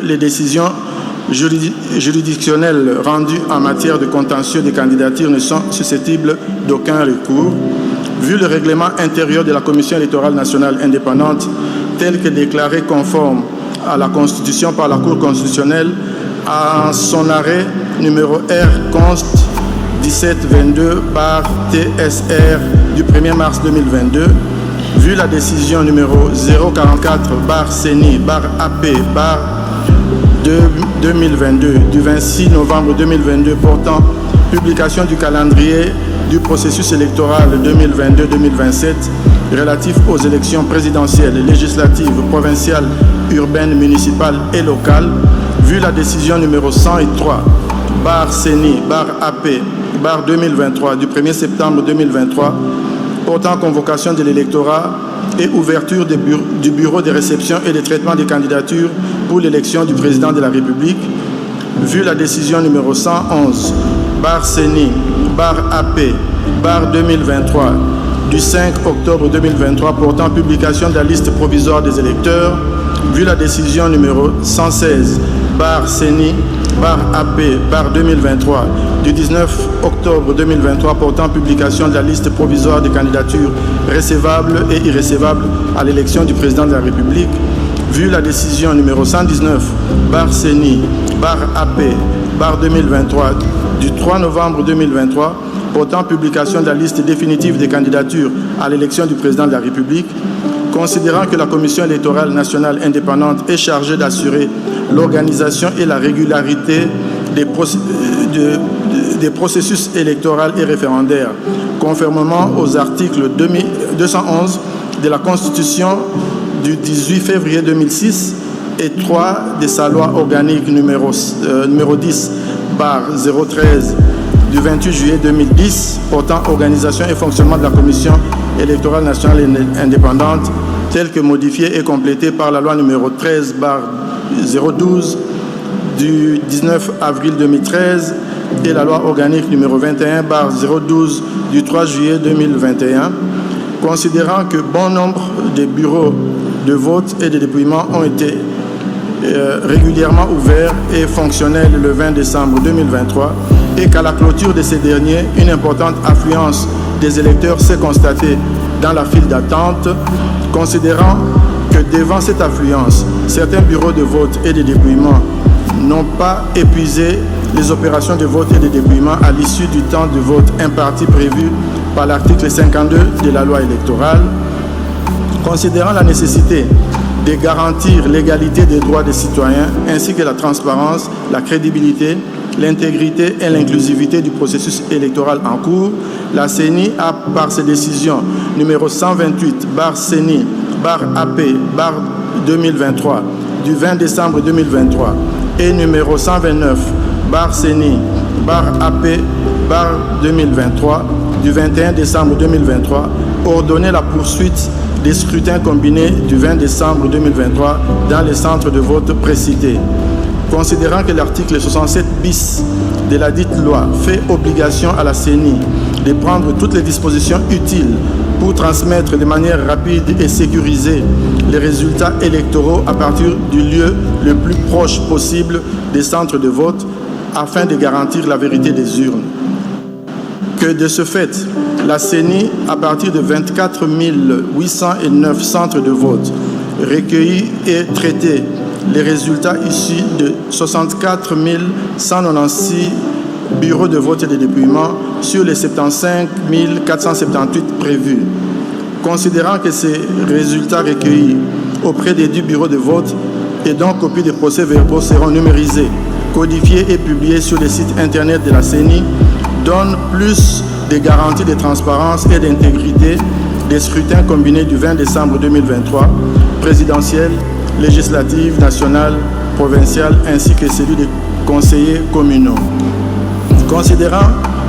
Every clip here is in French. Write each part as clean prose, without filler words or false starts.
les décisions juridictionnelles rendues en matière de contentieux des candidatures ne sont susceptibles d'aucun recours. Vu le règlement intérieur de la Commission électorale nationale indépendante tel que déclaré conforme à la Constitution par la Cour constitutionnelle en son arrêt numéro R const 1722/TSR du 1er mars 2022, vu la décision numéro 044/CENI/AP/2022 du 26 novembre 2022 portant publication du calendrier du processus électoral 2022-2027 relatif aux élections présidentielles, législatives, provinciales, urbaines, municipales et locales, vu la décision numéro 103/CENI/AP/2023 du 1er septembre 2023 portant convocation de l'électorat et ouverture du bureau de réception et de traitement des candidatures pour l'élection du président de la République, vu la décision numéro 111/CENI/AP/2023 du 5 octobre 2023 portant publication de la liste provisoire des électeurs, vu la décision numéro 116/CENI/AP/2023 du 19 octobre 2023 portant publication de la liste provisoire des candidatures recevables et irrecevables à l'élection du président de la République, vu la décision numéro 119/CENI/AP/2023 du 3 novembre 2023 portant publication de la liste définitive des candidatures à l'élection du président de la République, considérant que la Commission électorale nationale indépendante est chargée d'assurer l'organisation et la régularité des processus électoraux et référendaires, conformément aux articles 211 de la Constitution du 18 février 2006 et 3 de sa loi organique numéro 10/013 du 28 juillet 2010 portant organisation et fonctionnement de la Commission électorale nationale indépendante, telle que modifiée et complétée par la loi numéro 13/012 du 19 avril 2013 et la loi organique numéro 21/012 du 3 juillet 2021, considérant que bon nombre de bureaux de vote et de dépouillement ont été régulièrement ouverts et fonctionnels le 20 décembre 2023 et qu'à la clôture de ces derniers, une importante affluence des électeurs s'est constatée dans la file d'attente, considérant que devant cette affluence, certains bureaux de vote et de dépouillement n'ont pas épuisé les opérations de vote et de dépouillement à l'issue du temps de vote imparti prévu par l'article 52 de la loi électorale, considérant la nécessité de garantir l'égalité des droits des citoyens ainsi que la transparence, la crédibilité, l'intégrité et l'inclusivité du processus électoral en cours, la CENI a, par ses décisions numéro 128/CENI/AP/2023 du 20 décembre 2023 et numéro 129/CENI/AP/2023 du 21 décembre 2023, ordonné la poursuite des scrutins combinés du 20 décembre 2023 dans les centres de vote précités. Considérant que l'article 67 bis de la dite loi fait obligation à la CENI de prendre toutes les dispositions utiles pour transmettre de manière rapide et sécurisée les résultats électoraux à partir du lieu le plus proche possible des centres de vote afin de garantir la vérité des urnes. Que de ce fait, la CENI, à partir de 24 809 centres de vote, recueillit et traité les résultats issus de 64 196 bureaux de vote et de dépouillement sur les 75 478 prévus. Considérant que ces résultats recueillis auprès des 10 bureaux de vote et dont copie des procès-verbaux seront numérisés, codifiés et publiés sur le site internet de la CENI, donne plus de garanties de transparence et d'intégrité des scrutins combinés du 20 décembre 2023, présidentiel, législative, nationale, provinciale, ainsi que celui des conseillers communaux. Considérant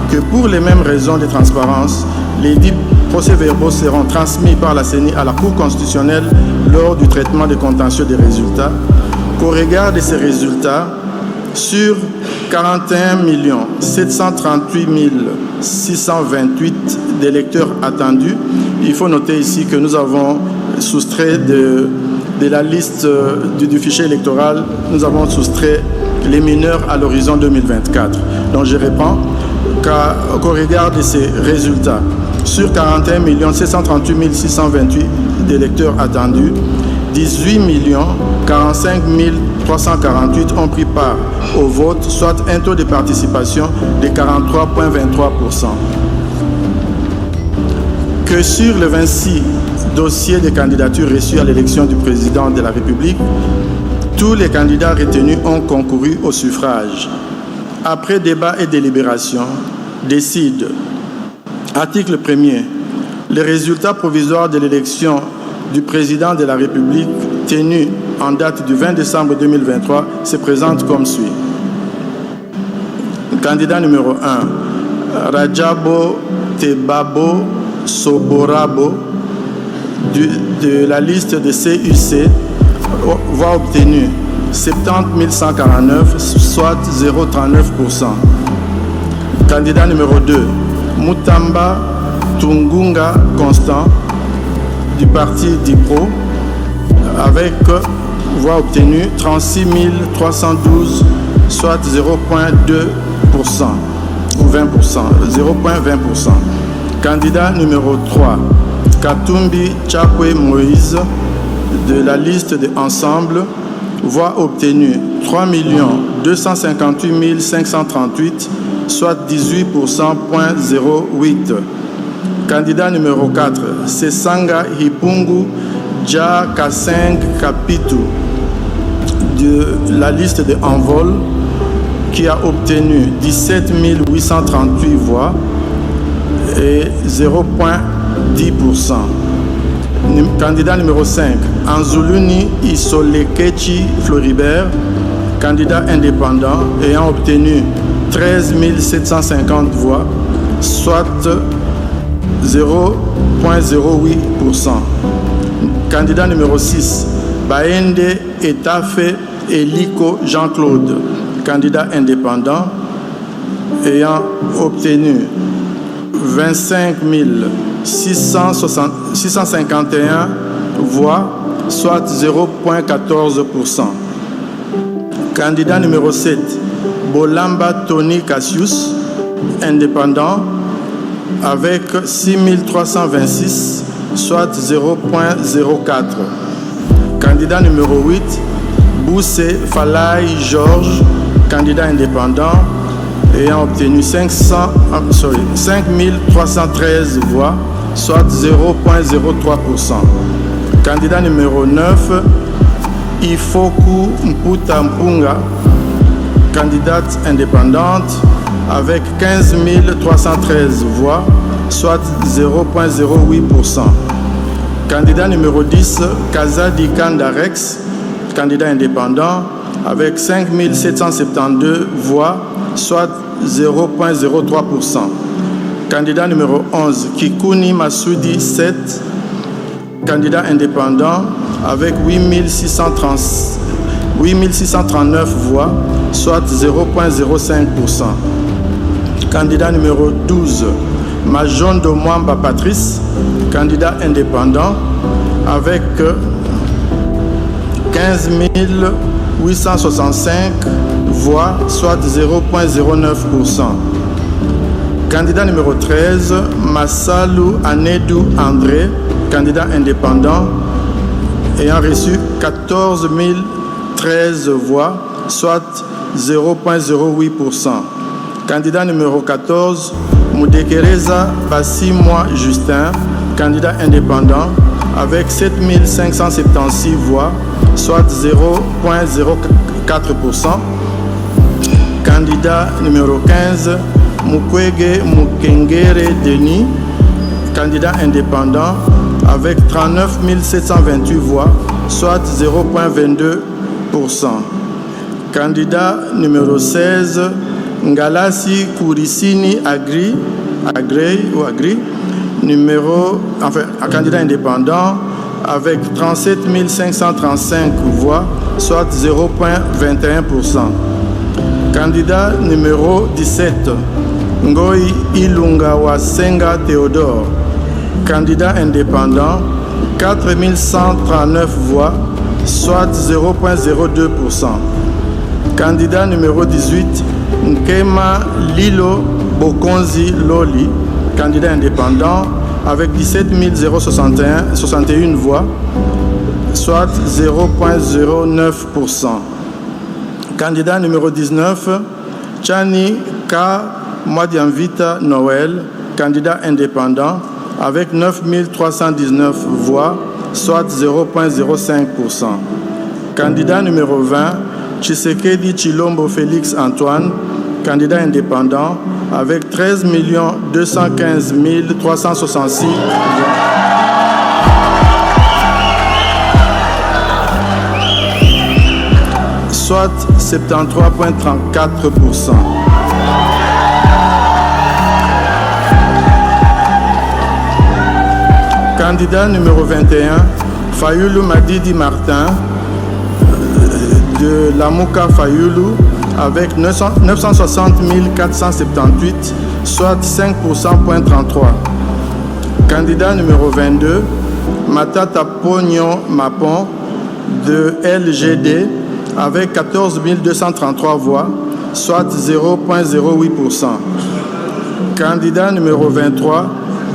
que pour les mêmes raisons de transparence, les 10 procès-verbaux seront transmis par la CENI à la Cour constitutionnelle lors du traitement des contentieux des résultats, qu'au regard de ces résultats, sur 41 738 628 d'électeurs attendus, il faut noter ici que nous avons soustrait de de la liste du fichier électoral, nous avons soustrait les mineurs à l'horizon 2024. Donc je reprends qu'au regard de ces résultats, sur 41 738 628 d'électeurs attendus, 18 45 348 ont pris part au vote, soit un taux de participation de 43,23%. Que sur les 26 dossiers de candidature reçus à l'élection du président de la République, tous les candidats retenus ont concouru au suffrage. Après débat et délibération, décide, article 1er, les résultats provisoires de l'élection du président de la République tenu en date du 20 décembre 2023 se présentent comme suit. Candidat numéro 1, Rajabo Tebabo Soborabo de la liste de CUC, voix obtenue 70 149, soit 0,39%. Candidat numéro 2, Mutamba Tungunga Constant du parti DIPRO, avec voix obtenue 36 312, soit 0,2% ou 20%, 0,20%. Candidat numéro 3, Katumbi Chakwe Moïse de la liste de Ensemble, voix obtenue 3 258 538, soit 18,08%. Candidat numéro 4, Sesanga Hipungu Dja Kaseng Kapitu de la liste de Envol, qui a obtenu 17 838 voix et 0,10%. Candidat numéro 5, Anzuluni Isolekechi Floribert, candidat indépendant ayant obtenu 13 750 voix, soit 0,08%. Candidat numéro 6, Baende Etafe Eliko Jean-Claude, candidat indépendant ayant obtenu 25 651 voix, soit 0,14%. Candidat numéro 7, Bolamba Tony Cassius, indépendant, avec 6 326, soit 0,04. Candidat numéro 8, Boussé Falai Georges, candidat indépendant, ayant obtenu 5 313 voix, soit 0,03%. Candidat numéro 9, Ifoku Mputa Mpunga, candidate indépendante, avec 15 313 voix, soit 0,08%. Candidat numéro 10, Kazadi Kandarex, candidat indépendant, avec 5 772 voix, soit 0,03%. Candidat numéro 11, Kikuni Massoudi 7, candidat indépendant, avec 8 639 voix, soit 0,05%. Candidat numéro 12, Majondo Mwamba Patrice, candidat indépendant, avec 15 865 voix, soit 0,09%. Candidat numéro 13, Massalou Anedou André, candidat indépendant, ayant reçu 14 013 voix, soit 0,08%. Candidat numéro 14, Moudekereza Bassimwa Justin, candidat indépendant, avec 7 576 voix, soit 0,04%. Candidat numéro 15, Mukwege Mukengere Denis, candidat indépendant, avec 39 728 voix, soit 0,22%. Candidat numéro 16, Ngalasi Kourisini Agri, candidat indépendant, avec 37 535 voix, soit 0,21%. Candidat numéro 17, Ngoi Ilunga Wasenga Théodore, candidat indépendant, 4 139 voix, soit 0,02%. Candidat numéro 18, Nkema Lilo Bokonzi Loli, candidat indépendant, avec 17 061 voix, soit 0,09%. Candidat numéro 19, Chani K. Mwadiamvita Noël, candidat indépendant, avec 9 319 voix, soit 0,05%. Candidat numéro 20, Tshisekedi Tshilombo Félix Antoine, candidat indépendant, avec 13 215 366 voix. Soit 73,34%. Candidat numéro 21, Fayulu Madidi Martin, de Lamouka Fayulu, avec 960 478, soit 5,33%. Candidat numéro 22, Matata Pognon Mapon, de LGD, avec 14 233 voix, soit 0,08%. Candidat numéro 23,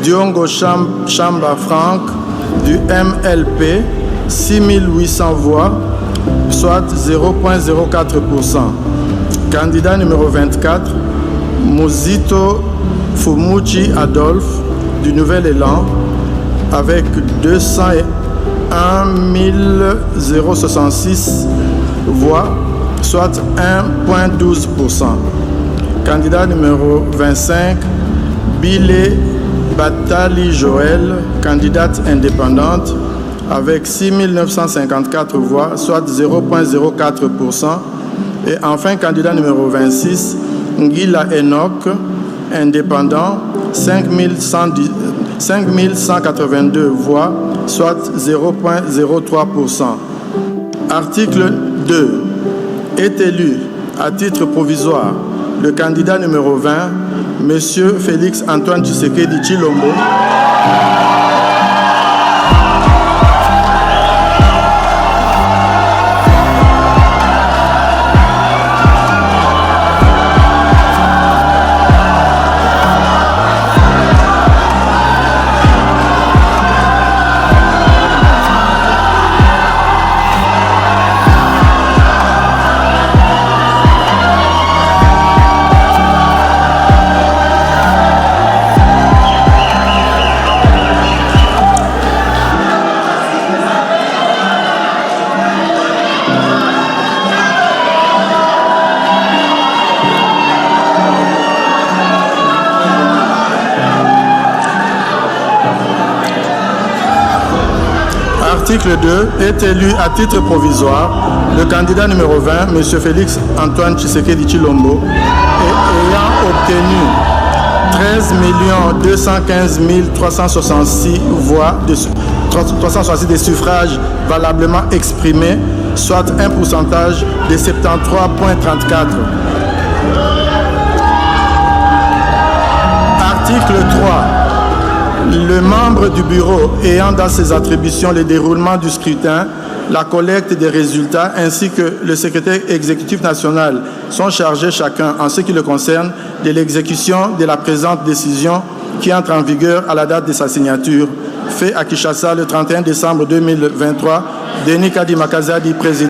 Diongo Chamba Franck, du MLP, 6 800 voix, soit 0,04%. Candidat numéro 24, Muzito Fumuchi Adolphe, du Nouvel Élan, avec 201 066 voix, soit 1,12%. Candidat numéro 25, Bilé Batali Joël, candidate indépendante, avec 6 954 voix, soit 0,04%. Et enfin, candidat numéro 26, Ngila Enoch, indépendant, 5 182 voix, soit 0,03%. Article 2. Est élu à titre provisoire le candidat numéro 20, M. Félix Antoine Tshisekedi Tshilombo. Article 2. Est élu à titre provisoire le candidat numéro 20, M. Félix Antoine Tshisekedi Tshilombo, ayant obtenu 13 215 366 voix, 366 des suffrages valablement exprimés, soit un pourcentage de 73,34%. Article 3. Le membre du bureau ayant dans ses attributions le déroulement du scrutin, la collecte des résultats ainsi que le secrétaire exécutif national sont chargés chacun, en ce qui le concerne, de l'exécution de la présente décision qui entre en vigueur à la date de sa signature. Fait à Kinshasa le 31 décembre 2023, Denis Kadima Kazadi, président.